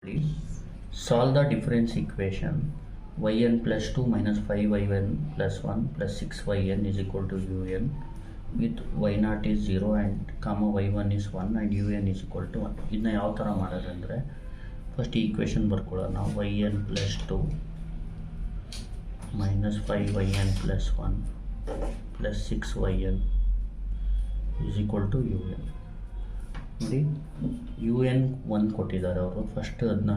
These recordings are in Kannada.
Please solve the difference equation yn plus 2 minus 5yn plus 1 plus 6yn is equal to un with y0 is 0 and comma y1 is 1 and un is equal to 1. ಇದನ್ನ ಯಾವ ಥರ ಮಾಡೋದಂದರೆ ಫಸ್ಟ್ ಈ equation ಬರ್ಕೊಳ್ಳೋಣ. yn plus 2 minus 5yn plus 1 plus 6yn is equal to un. ನೋಡಿ ಯು ಎನ್ 1 ಕೊಟ್ಟಿದ್ದಾರೆ ಅವರು. ಫಸ್ಟ್ ಅದನ್ನ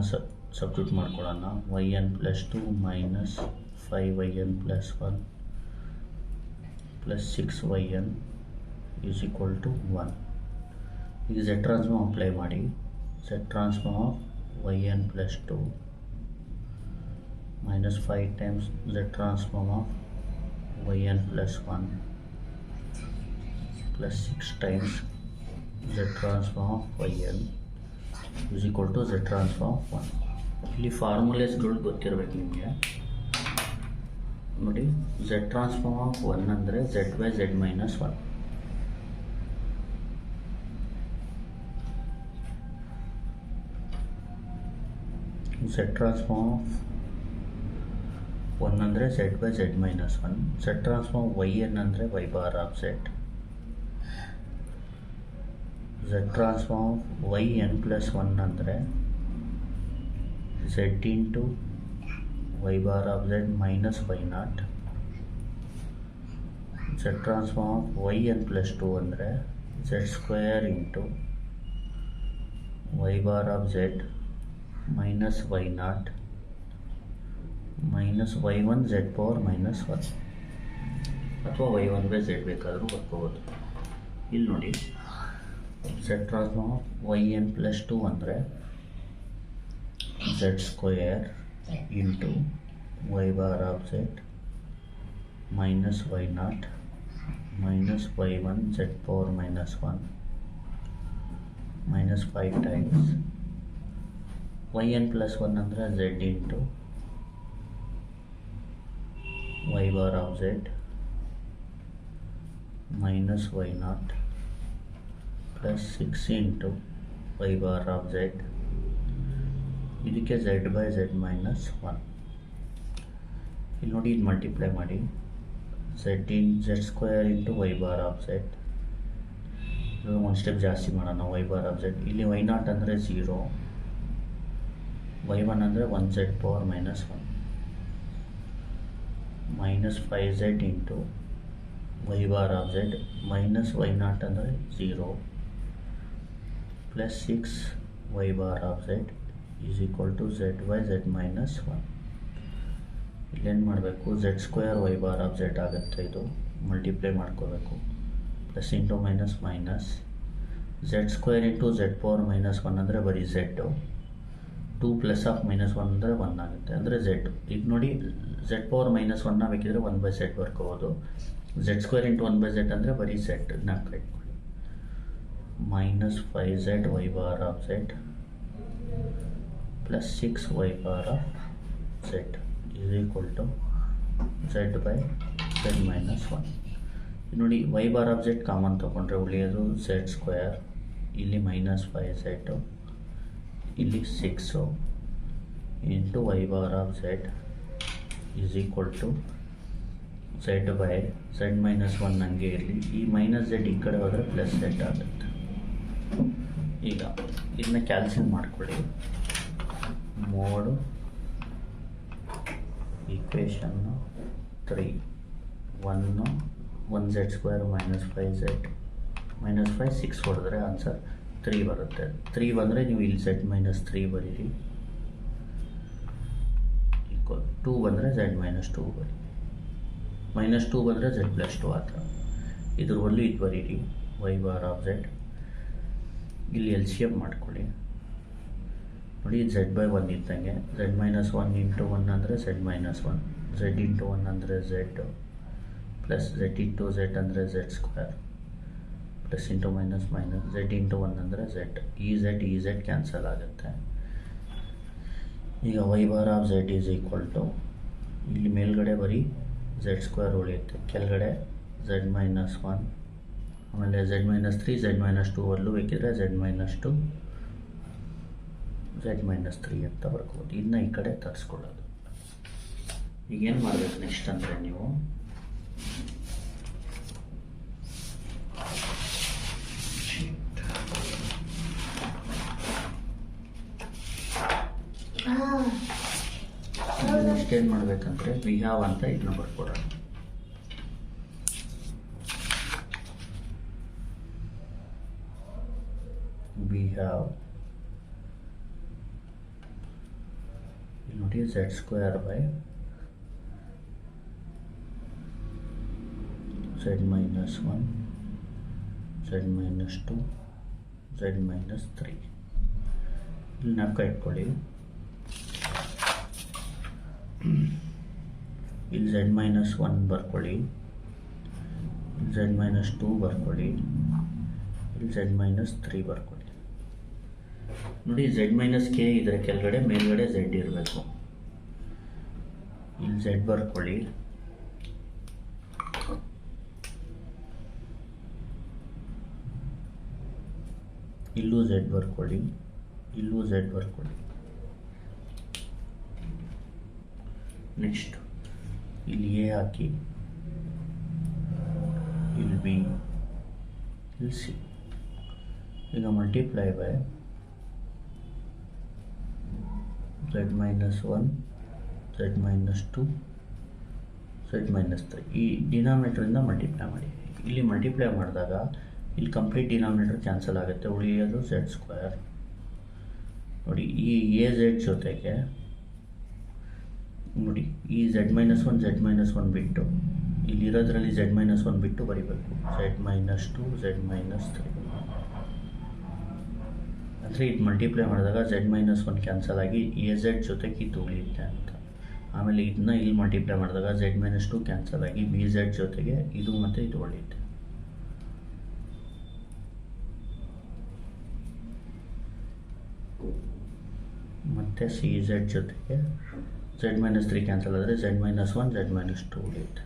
ಸಬ್ಸ್ಟಿಟ್ಯೂಟ್ ಮಾಡ್ಕೊಳ್ಳೋಣ. Y n plus 2 minus 5yn plus 1 plus 6yn is equal to 1. ಈಗ ಝೆಡ್ ಟ್ರಾನ್ಸ್ಫಾರ್ಮ್ ಅಪ್ಲೈ ಮಾಡಿ. Z transform of y n plus 2 minus 5 times z transform of y n plus 1 plus 6 times z transform of yn is equal to z transform of 1. ಇಲ್ಲಿ ಫಾರ್ಮುಲೇಸ್ಗಳು ಗೊತ್ತಿರಬೇಕು ನಿಮಗೆ. ನೋಡಿ z ಟ್ರಾನ್ಸ್ಫಾರ್ಮ್ ಆಫ್ 1 ಅಂದರೆ z by z minus 1. z transform of 1 ಅಂದರೆ z by z minus 1. z transform yn ಅಂದರೆ y bar of z. z transform of yn plus 1 ಅಂದರೆ z into y bar of z minus y0. z transform of yn plus 2 ಅಂದರೆ z square into y bar of z minus y0 minus y1 z power minus 1 ಅಥವಾ y1 ಬೈ z ಬೇಕಾದರೂ ಬರ್ಕೋಬೋದು. ಇಲ್ಲಿ ನೋಡಿ z transform of yn plus 2 ಅಂದರೆ z square into y bar of z minus y0 minus y1 z power minus 1 minus 5 times yn plus 1 ಅಂದರೆ z into y bar of z minus y0 plus 6 into y bar of z. ಇದಕ್ಕೆ z ಬೈ z ಮೈನಸ್ 1. ಇಲ್ಲಿ ನೋಡಿ ಇದು ಮಲ್ಟಿಪ್ಲೈ ಮಾಡಿ. z square into y bar of z. ಒಂದು ಸ್ಟೆಪ್ ಜಾಸ್ತಿ ಮಾಡೋಣ. y ಬಾರ್ ಆಫ್ z ಇಲ್ಲಿ y0 ಅಂದರೆ 0, y1 ಅಂದರೆ 1z power minus 1 minus 5z into y bar of z minus y0 ಅಂದರೆ 0 plus 6 y bar of z is equal to z by z minus 1. ಇಲ್ಲೇನು ಮಾಡಬೇಕು, z square y bar of z ಆಗುತ್ತೆ. ಇದು ಮಲ್ಟಿಪ್ಲೈ ಮಾಡ್ಕೋಬೇಕು. Plus into minus minus z square into z power minus 1 ಅಂದರೆ ಬರೀ z. 2 ಪ್ಲಸ್ ಆಫ್ ಮೈನಸ್ 1 ಅಂದರೆ 1 ಆಗುತ್ತೆ, ಅಂದರೆ z. ಈಗ ನೋಡಿ z ಪವರ್ ಮೈನಸ್ 1 ಬೇಕಿದ್ರೆ 1 ಬೈ z ಬರ್ಕೋಬೋದು. z square into 1 by z ಅಂದರೆ ಬರೀ z. ನಾಲ್ಕು ಇಟ್ಕೊಳ್ಳಿ. Minus 5z y bar of z plus 6 y bar of z is equal to z by z minus 1. ನೋಡಿ y bar of z common ತೊಗೊಂಡ್ರೆ ಉಳಿಯೋದು z ಸ್ಕ್ವೇರ್. ಇಲ್ಲಿ ಮೈನಸ್ 5z ಇಲ್ಲಿ 6 into y bar of z is equal to z by z minus 1 ಹಂಗೆ ಇರಲಿ. ಈ ಮೈನಸ್ z ಈ ಕಡೆ ಹೋದರೆ ಪ್ಲಸ್ z ಆಗುತ್ತೆ. ಈಗ ಇದನ್ನ ಕ್ಯಾಲ್ಸಿಯಂ ಮಾಡ್ಕೊಳ್ಳಿ. ಮೋಡ್ ಈಕ್ವೇಷನ್ನು 3 1z square minus 5z minus 5 6 ಹೊಡೆದ್ರೆ ಆನ್ಸರ್ 3 ಬರುತ್ತೆ. 3 ಬಂದರೆ ನೀವು ಇಲ್ಲಿ z ಮೈನಸ್ 3 ಬರೀರಿ. ಈಕ್ವಲ್ 2 ಬಂದರೆ z ಮೈನಸ್ 2 ಬರೀ. ಮೈನಸ್ 2 ಬಂದರೆ z ಪ್ಲಸ್ 2 ಆ ಥರ. ಇದ್ರ ಒಳ್ಳೆ ಇದು ಬರೀರಿ y ಬಾರ್ ಆಫ್ z. ಇಲ್ಲಿ ಎಲ್ ಸಿ ಎಮ್ ಮಾಡ್ಕೊಳ್ಳಿ. ನೋಡಿ z ಬೈ 1 ಇದ್ದಂಗೆ z ಮೈನಸ್ 1 ಇಂಟು 1 ಅಂದರೆ z ಮೈನಸ್ 1, z ಇಂಟು 1 ಅಂದರೆ z plus z into z ಅಂದರೆ z square plus into minus minus z into 1 ಅಂದರೆ z. ಈ z ಕ್ಯಾನ್ಸಲ್ ಆಗುತ್ತೆ. ಈಗ y bar of z is equal to ಇಲ್ಲಿ ಮೇಲ್ಗಡೆ ಬರೀ z ಸ್ಕ್ವೇರ್ ಉಳಿಯುತ್ತೆ, ಕೆಳಗಡೆ z ಮೈನಸ್ 1 ಆಮೇಲೆ z ಮೈನಸ್ 3 z ಮೈನಸ್ 2 ಅಲ್ಲೂ ಬೇಕಿದ್ರೆ z ಮೈನಸ್ 2 z-3 ಅಂತ ಬರ್ಕೋಬೋದು. ಇನ್ನು ಈ ಕಡೆ ತರಿಸ್ಕೊಳ್ಳೋದು. ಈಗೇನು ಮಾಡಬೇಕು ನೆಕ್ಸ್ಟ್ ಅಂದರೆ ನೀವು ನೆಕ್ಸ್ಟ್ ಏನು ಮಾಡಬೇಕಂದ್ರೆ ವಿ ಹ್ಯಾವ್ ಅಂತ ಇದನ್ನ ಬರ್ಕೊಡೋಣ. ವಿ ಹ್ಯಾವ್ ಇಲ್ಲಿ ನೋಡಿ z² by z-1 z-2 z-3 ಇಲ್ಲಿ ಜ್ಞಾಪಕ ಇಟ್ಕೊಳ್ಳಿ. ಇಲ್ಲಿ z-1 ಬರ್ಕೊಳ್ಳಿ, z-2 ಬರ್ಕೊಳ್ಳಿ, ಇಲ್ಲಿ z-3 ಬರ್ಕೊಳ್ಳಿ. ನೋಡಿ z-k ಇದರ ಕೆಳಗಡೆ ಮೇಲ್ಗಡೆ z ಇರಬೇಕು. ಇಲ್ಲಿ z ಬರ್ಕೊಳ್ಳಿ, ಇಲ್ಲೂ z ಬರ್ಕೊಳ್ಳಿ, ಇಲ್ಲೂ z ಬರ್ಕೊಳ್ಳಿ. ನೆಕ್ಸ್ಟ್ ಇಲ್ಲಿ ಎ ಹಾಕಿ, ಇಲ್ಲಿ ಬಿ, ಇಲ್ಲಿ ಸಿ. ಈಗ multiply by z-1 z-2 z-3 ಈ ಡಿನಾಮಿನೇಟರಿಂದ ಮಲ್ಟಿಪ್ಲೈ ಮಾಡಿ. ಇಲ್ಲಿ ಮಲ್ಟಿಪ್ಲೈ ಮಾಡಿದಾಗ ಇಲ್ಲಿ ಕಂಪ್ಲೀಟ್ ಡಿನಾಮಿನೇಟರ್ ಕ್ಯಾನ್ಸಲ್ ಆಗುತ್ತೆ, ಉಳಿಯೋದು z². ನೋಡಿ ಈ az ಜೊತೆಗೆ ನೋಡಿ ಈ z-1 z-1 ಬಿಟ್ಟು ಇಲ್ಲಿರೋದ್ರಲ್ಲಿ z-1 ಬಿಟ್ಟು ಬರಿಬೇಕು, z-2 z-3. ಅಂದರೆ ಇದು ಮಲ್ಟಿಪ್ಲೈ ಮಾಡಿದಾಗ z-1 ಕ್ಯಾನ್ಸಲ್ ಆಗಿ az ಜೊತೆಗೆ ಇದು ಉಳಿಯುತ್ತೆ ಅಂತ. ಆಮೇಲೆ ಇದನ್ನ ಇಲ್ಲಿ ಮಲ್ಟಿಪ್ಲೈ ಮಾಡಿದಾಗ z-2 ಕ್ಯಾನ್ಸಲ್ ಆಗಿ bz ಜೊತೆಗೆ ಇದು ಮತ್ತು ಇದು ಉಳಿಯುತ್ತೆ. ಮತ್ತು cz ಜೊತೆಗೆ z-3 ಕ್ಯಾನ್ಸಲ್ ಆದರೆ z-1 z-2 ಉಳಿಯುತ್ತೆ.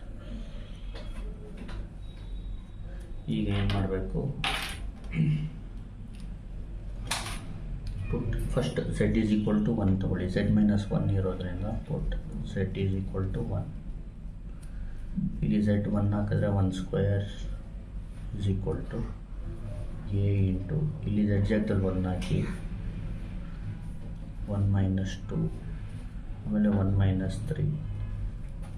ಈಗ ಏನು ಮಾಡಬೇಕು, ಪುಟ್ ಫಸ್ಟ್ z=1 ತಗೊಳ್ಳಿ. z-1 ಇರೋದ್ರಿಂದ ಪುಟ್ z=1. ಇಲ್ಲಿ z1 ಹಾಕಿದ್ರೆ 1² a ಇಂಟು ಇಲ್ಲಿ z ಜಾಗದಲ್ಲಿ 1 ಹಾಕಿ 1 - 2 ಆಮೇಲೆ 1 - 3.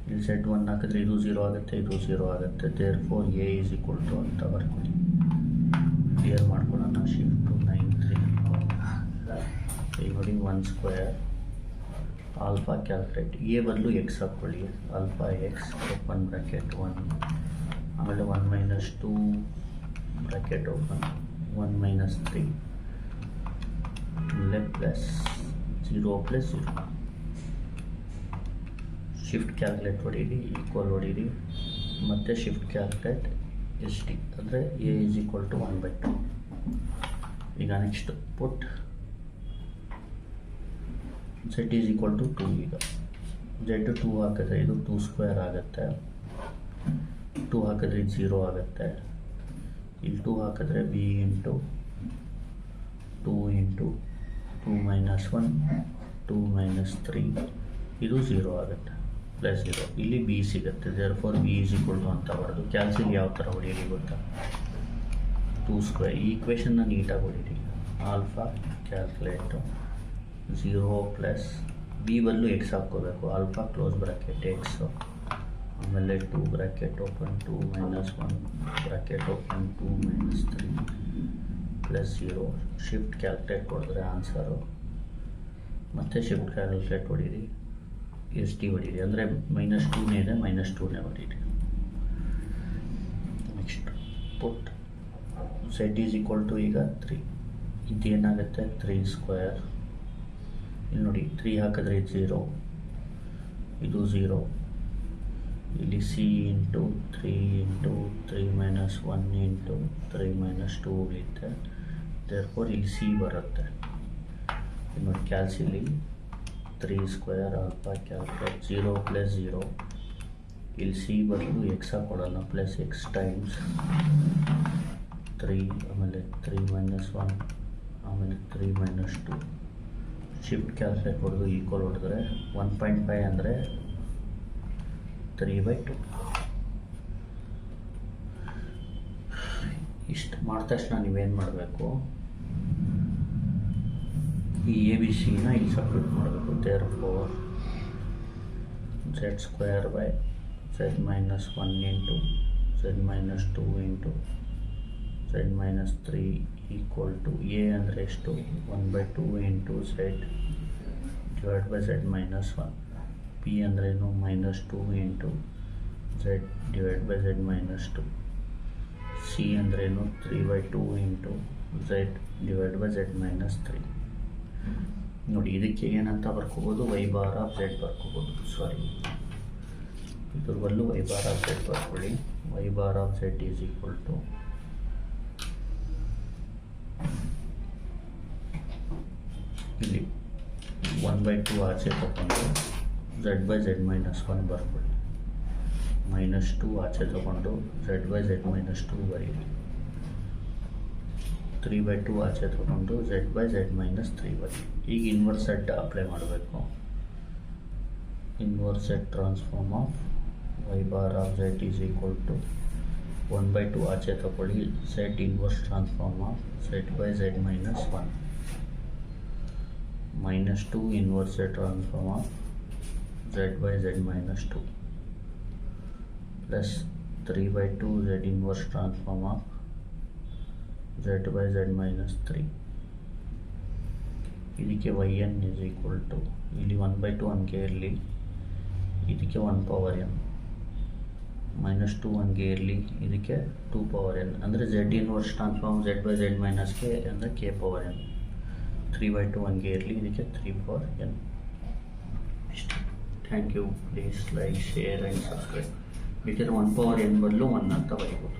ಇಲ್ಲಿ z1 ಹಾಕಿದ್ರೆ ಇದು 0 ಆಗುತ್ತೆ, ಇದು 0 ಆಗುತ್ತೆ. therefore a = ಅಂತ ಬರ್ಕೊಳ್ಳಿ. ಕ್ಲಿಯರ್ ಮಾಡ್ಕೊಳ್ಳೋಣ. ಶಿಫ್ಟ್ 9 3 ಇಲ್ಲಿ ನೋಡಿ 1² ಆಲ್ಫಾ ಕ್ಯಾಲ್ಕುಲೇಟ್. ಎ ಬದಲು ಎಕ್ಸ್ ಹಾಕ್ಕೊಳ್ಳಿ. ಆಲ್ಫಾ ಎಕ್ಸ್ ಓಪನ್ ಬ್ರ್ಯಾಕೆಟ್ 1 ಆಮೇಲೆ 1 - 2 ಬ್ರ್ಯಾಕೆಟ್ ಓಪನ್ 1 - 3 ಆಮೇಲೆ ಪ್ಲಸ್ 0 + 0. ಶಿಫ್ಟ್ ಕ್ಯಾಲ್ಕುಲೇಟ್ ಹೊಡೀರಿ, ಈಕ್ವಲ್ ಹೊಡೀರಿ, ಮತ್ತು ಶಿಫ್ಟ್ ಕ್ಯಾಲ್ಕುಲೇಟ್ ST ಅಂದರೆ a = 1/2. ಈಗ ನೆಕ್ಸ್ಟ್ ಪುಟ್ z = 2. ಈಗ z 2 ಹಾಕಿದ್ರೆ ಇದು 2² ಆಗುತ್ತೆ, 2 ಹಾಕಿದ್ರೆ ಇದು 0 ಆಗುತ್ತೆ. ಇಲ್ಲಿ 2 ಹಾಕಿದ್ರೆ b × 2 × 2 - 1 2 - 3 ಇದು 0 ಆಗುತ್ತೆ, ಪ್ಲಸ್ 0. ಇಲ್ಲಿ b ಸಿಗುತ್ತೆ. therefore b = ಅಂತ ಬರೋದು. ಕ್ಯಾಲ್ಸಿಲ್ ಯಾವ ಥರ ಹೊಡೀರಿ ಗೊತ್ತಾ, 2². ಈ ಈಕ್ವೇಷನ್ನ ನೀಟಾಗಿ ಹೊಡೀರಿ. ಆಲ್ಫಾ ಕ್ಯಾಲ್ಕುಲೇಟು 0 ಪ್ಲಸ್ b ಬದಲು ಎಕ್ಸ್ ಹಾಕ್ಕೋಬೇಕು. ಆಲ್ಫಾ ಕ್ಲೋಸ್ ಬ್ರ್ಯಾಕೆಟ್ ಎಕ್ಸು ಆಮೇಲೆ 2 bracket open 2 - 1 bracket open 2 - 3 plus 0. Shift calculate ಹೊಡೆದ್ರೆ ಆನ್ಸರು. ಮತ್ತು ಶಿಫ್ಟ್ ಕ್ಯಾಲ್ಕುಲೇಟ್ ಹೊಡೀರಿ, ST ಹೊಡೀರಿ. ಅಂದರೆ -2 ಇದೆ, -2 ಹೊಡೀರಿ. ನೆಕ್ಸ್ಟ್ ಪುಟ್ z ಈಗ 3. ಇದೇನಾಗುತ್ತೆ 3². ಇಲ್ಲಿ ನೋಡಿ 3 ಹಾಕಿದ್ರೆ ಇದು 0, ಇದು 0. ಇಲ್ಲಿ c × 3 × 3 - 1 × 3 - 2 ಉಳಿಯುತ್ತೆ. therefore ಇಲ್ಲಿ c ಬರುತ್ತೆ. ಇಲ್ಲಿ ನೋಡಿ ಕ್ಯಾಲ್ಸಿಲಿ 3² ಆಲ್ಫಾ ಕ್ಯಾಲ್ಕುಲೇಟ್ 0 + 0. ಇಲ್ಲಿ c ಬದಲು ಎಕ್ಸ್ ಹಾಕೊಳ್ಳೋಣ, ಪ್ಲಸ್ ಎಕ್ಸ್ ಟೈಮ್ಸ್ 3 ಆಮೇಲೆ 3 - 1 ಆಮೇಲೆ 3 - 2 ಶಿಫ್ಟ್ ಕ್ಯಾಲ್ಕುಲೇಟ್ ಹೊಡೆದು ಈಕ್ವಲ್ ಹೊಡೆದ್ರೆ 1.5 ಅಂದರೆ 3/2. ಇಷ್ಟು ಮಾಡಿದ ತಕ್ಷಣ ನೀವೇನು ಮಾಡಬೇಕು, ಈ ಎ ಬಿ ಸಿನ ಇಲ್ಲಿ ಸಬ್ಸ್ಟಿಟ್ಯೂಟ್ ಮಾಡಬೇಕು. therefore z² by z minus 1 into z minus 2 into z minus 3 equal to a ಅಂದರೆ ಎಷ್ಟು, 1/2 into z divided by z minus 1. p ಅಂದ್ರೇನು, -2 into z divided by z minus 2. c ಅಂದ್ರೇನು, 3/2 into z divided by z minus 3. ನೋಡಿ, ಇದಕ್ಕೆ ಏನಂತ ಬರ್ಕೋಬೋದು, y bar of z ಬರ್ಕೋಬೋದು. Sorry, ಇದ್ರಲ್ಲೂ y bar of z ಬರ್ಕೊಳ್ಳಿ. y bar of z is equal to ಇಲ್ಲಿ 1/2 ಆಚೆ ತಗೊಂಡು z by z minus 1 ಬರ್ಕೊಳ್ಳಿ. -2 ಆಚೆ ತಗೊಂಡು z by z minus 2 ಬರೀರಿ. 3/2 ಆಚೆ ತಗೊಂಡು z by z minus 3 ಬರೀರಿ. ಈಗ ಇನ್ವರ್ಸ್ ಸೆಟ್ ಅಪ್ಲೈ ಮಾಡಬೇಕು. Inverse set transform of y bar of z is equal to 1/2 ಆಚೆ ತಗೊಳ್ಳಿ, z inverse transform of z by z minus 1 -2 inverse set transform of z by z minus 2 plus 3/2 z inverse transform of z by z minus 3. ಇದಕ್ಕೆ yn is equal to ಇಲ್ಲಿ 1/2 ಅಂಕೆ ಇರಲಿ, ಇದಕ್ಕೆ 1 power n, -2 ಅಂಕೆ ಇರಲಿ, ಇದಕ್ಕೆ 2 power n ಅಂದರೆ z inverse transform z by z minus k ಅಂದರೆ k power n. 3/2 ಅಂಕೆ ಇರಲಿ, ಇದಕ್ಕೆ 3 power n. ಇಷ್ಟು. Thank you. Please like, share and subscribe. ಬೇಕಿದ್ರೆ 1 power n ಬದಲು 1 ಅಂತ ಬರೀಬೋದು.